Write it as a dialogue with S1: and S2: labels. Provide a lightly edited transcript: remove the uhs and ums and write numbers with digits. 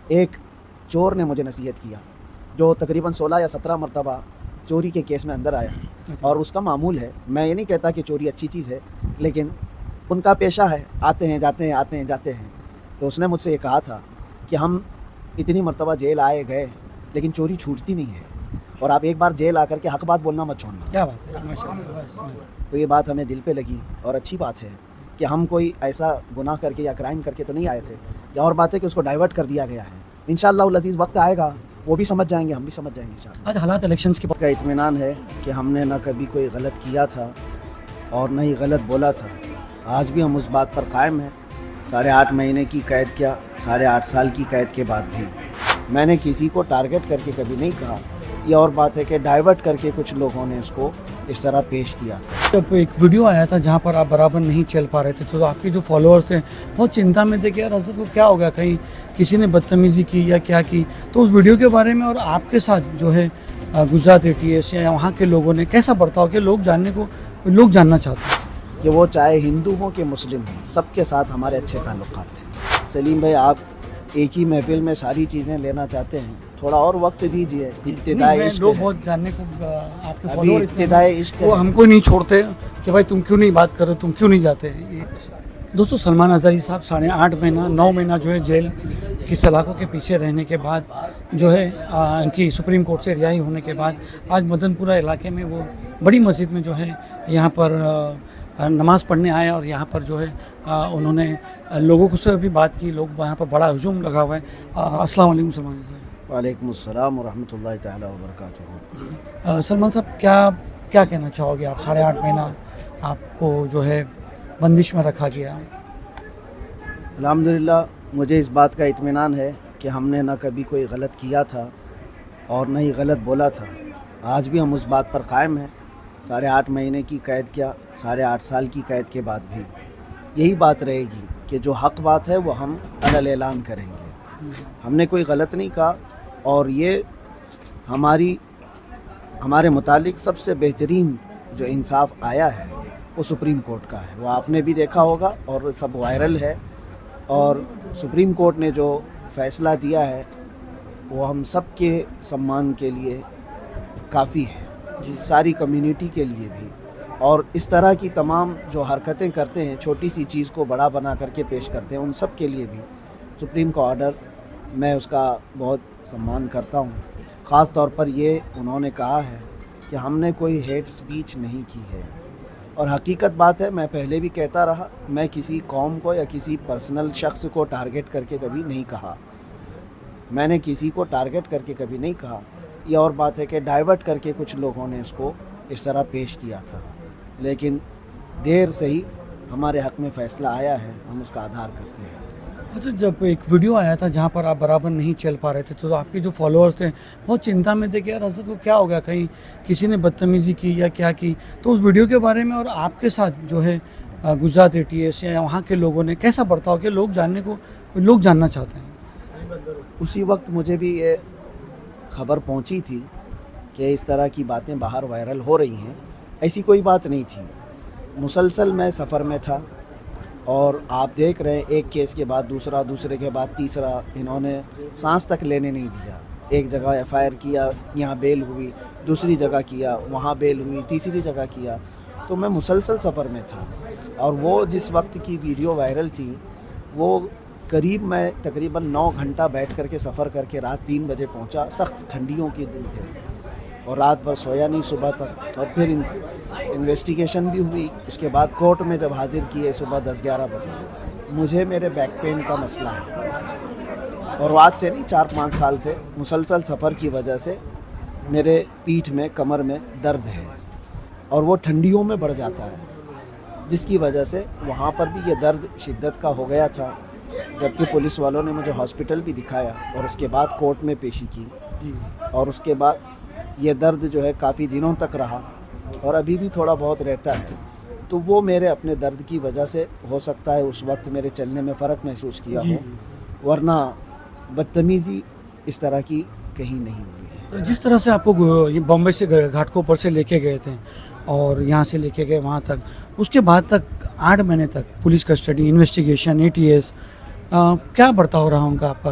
S1: ایک چور نے مجھے نصیحت کیا جو تقریباً 16 یا 17 مرتبہ چوری کے کیس میں اندر آیا، اور اس کا معمول ہے. میں یہ نہیں کہتا کہ چوری اچھی چیز ہے، لیکن ان کا پیشہ ہے، آتے ہیں جاتے ہیں آتے ہیں جاتے ہیں. تو اس نے مجھ سے یہ کہا تھا کہ ہم اتنی مرتبہ جیل آئے گئے لیکن چوری چھوٹتی نہیں ہے، اور آپ ایک بار جیل آ کر کے حق بات بولنا مت چھوڑنا.
S2: کیا بات ہے، ماشاء اللہ.
S1: تو یہ بات ہمیں دل پہ لگی، اور اچھی بات ہے کہ ہم کوئی ایسا گناہ کر کے یا کرائم کر کے تو نہیں آئے تھے. یا اور بات ہے کہ اس کو ڈائیورٹ کر دیا گیا ہے. انشاءاللہ العزیز وقت آئے گا، وہ بھی سمجھ جائیں گے، ہم بھی سمجھ جائیں گے انشاءاللہ.
S2: آج حالات الیکشنز کے
S1: کا اطمینان ہے کہ ہم نے نہ کبھی کوئی غلط کیا تھا اور نہ ہی غلط بولا تھا. آج بھی ہم اس بات پر قائم ہیں. 8.5 مہینے کی قید کیا، 8.5 سال کی قید کے بعد بھی میں نے کسی کو ٹارگٹ کر کے کبھی نہیں کہا. یہ اور بات ہے کہ ڈائیورٹ کر کے کچھ لوگوں نے اس کو اس طرح پیش کیا تھا.
S2: جب ایک ویڈیو آیا تھا جہاں پر آپ برابر نہیں چل پا رہے تھے تو آپ کے جو فالوورز تھے بہت چنتا میں تھے کہ یار حضرت کو کیا ہو گیا، کہیں کسی نے بدتمیزی کی یا کیا کی. تو اس ویڈیو کے بارے میں اور آپ کے ساتھ جو ہے گجرات ATS یا وہاں کے لوگوں نے کیسا برتاؤ کہ لوگ جاننا چاہتے ہیں
S1: کہ وہ چاہے ہندو ہوں کہ مسلم ہوں، سب کے ساتھ ہمارے اچھے تعلقات تھے. سلیم بھائی، آپ ایک ہی محفل میں ساری چیزیں لینا چاہتے ہیں، تھوڑا اور وقت دیجیے. ابتدائی عشق
S2: لوگ
S1: ہے.
S2: بہت جاننے کو آپ کے
S1: ابھی
S2: فالوور
S1: ابتدائی عشق ہے.
S2: وہ ہم کو نہیں چھوڑتے کہ بھائی تم کیوں نہیں بات کر رہے، تم کیوں نہیں جاتے. دوستو، سلمان اظہری صاحب 8.5 مہینہ 9 مہینہ جو ہے جیل کی سلاخوں کے پیچھے رہنے کے بعد جو ہے ان کی سپریم کورٹ سے رہائی ہونے کے بعد آج مدن پورہ علاقے میں وہ بڑی مسجد میں جو ہے یہاں پر نماز پڑھنے آئے، اور یہاں پر جو ہے انہوں نے لوگوں کو سے بھی بات کی. لوگ وہاں پر بڑا ہجوم لگا ہوا ہے. السلام علیکم سلمان صاحب.
S1: وعلیکم السلام ورحمۃ اللہ تعالیٰ وبرکاتہ.
S2: سلمان صاحب، کیا کہنا چاہو گے آپ؟ 8.5 مہینہ آپ کو جو ہے بندش میں رکھا گیا.
S1: الحمدللہ مجھے اس بات کا اطمینان ہے کہ ہم نے نہ کبھی کوئی غلط کیا تھا اور نہ ہی غلط بولا تھا. آج بھی ہم اس بات پر قائم ہیں. 8.5 مہینے کی قید کیا، 8.5 سال کی قید کے بعد بھی یہی بات رہے گی کہ جو حق بات ہے وہ ہم علی اعلان کریں گے. ہم نے کوئی غلط نہیں کہا، اور یہ ہمارے متعلق سب سے بہترین جو انصاف آیا ہے وہ سپریم کورٹ کا ہے. وہ آپ نے بھی دیکھا ہوگا اور سب وائرل ہے. اور سپریم کورٹ نے جو فیصلہ دیا ہے وہ ہم سب کے سمان کے لیے کافی ہے، ساری کمیونٹی کے لیے بھی. اور اس طرح کی تمام جو حرکتیں کرتے ہیں، چھوٹی سی چیز کو بڑا بنا کر کے پیش کرتے ہیں، ان سب کے لیے بھی سپریم کا آرڈر میں اس کا بہت سمان کرتا ہوں. خاص طور پر یہ انہوں نے کہا ہے کہ ہم نے کوئی ہیٹ سپیچ نہیں کی ہے. اور حقیقت بات ہے، میں پہلے بھی کہتا رہا، میں کسی قوم کو یا کسی پرسنل شخص کو ٹارگٹ کر کے کبھی نہیں کہا. میں نے کسی کو ٹارگٹ کر کے کبھی نہیں کہا. یہ اور بات ہے کہ ڈائیورٹ کر کے کچھ لوگوں نے اس کو اس طرح پیش کیا تھا. لیکن دیر سے ہی ہمارے حق میں فیصلہ آیا ہے، ہم اس کا آدھار کرتے ہیں.
S2: اچھا، جب ایک ویڈیو آیا تھا جہاں پر آپ برابر نہیں چل پا رہے تھے تو آپ کے جو فالوورز تھے بہت چنتا میں تھے کہ یار حضرت کو کیا ہو گیا، کہیں کسی نے بدتمیزی کی یا کیا کی. تو اس ویڈیو کے بارے میں اور آپ کے ساتھ جو ہے گجرات ATS یا وہاں کے لوگوں نے کیسا برتاؤ کہ لوگ جاننا چاہتے ہیں.
S1: اسی وقت مجھے بھی یہ خبر پہنچی تھی کہ اس طرح کی باتیں باہر وائرل ہو رہی ہیں. ایسی کوئی بات نہیں تھی. مسلسل میں سفر میں تھا، اور آپ دیکھ رہے ہیں ایک کیس کے بعد دوسرا، دوسرے کے بعد تیسرا. انہوں نے سانس تک لینے نہیں دیا. ایک جگہ FIR کیا، یہاں بیل ہوئی، دوسری جگہ کیا، وہاں بیل ہوئی، تیسری جگہ کیا. تو میں مسلسل سفر میں تھا. اور وہ جس وقت کی ویڈیو وائرل تھی وہ میں تقریباً 9 گھنٹہ بیٹھ کر کے سفر کر کے رات 3 بجے پہنچا. سخت ٹھنڈیوں کے دن تھے اور رات بھر سویا نہیں صبح تک. اور پھر انویسٹیگیشن بھی ہوئی. اس کے بعد کورٹ میں جب حاضر کیے صبح 10-11 بجے. مجھے میرے بیک پین کا مسئلہ ہے، اور آج سے نہیں 4-5 سال سے مسلسل سفر کی وجہ سے میرے پیٹھ میں، کمر میں درد ہے، اور وہ ٹھنڈیوں میں بڑھ جاتا ہے، جس کی وجہ سے وہاں پر بھی یہ درد شدت کا ہو گیا تھا. جبکہ پولیس والوں نے مجھے ہاسپٹل بھی دکھایا اور اس کے بعد کورٹ میں پیشی کی. اور اس کے بعد یہ درد جو ہے کافی دنوں تک رہا، اور ابھی بھی تھوڑا بہت رہتا ہے. تو وہ میرے اپنے درد کی وجہ سے ہو سکتا ہے اس وقت میرے چلنے میں فرق محسوس کیا ہو، ورنہ بدتمیزی اس طرح کی کہیں نہیں ہوئی ہے.
S2: جس طرح سے آپ کو یہ بامبے سے گھاٹکوپر سے لے کے گئے تھے اور یہاں سے لے کے گئے وہاں تک، اس کے بعد تک 8 مہینے تک پولیس کسٹڈی، انویسٹیگیشن، ATS، کیا برتاؤ رہا ان کا آپ کا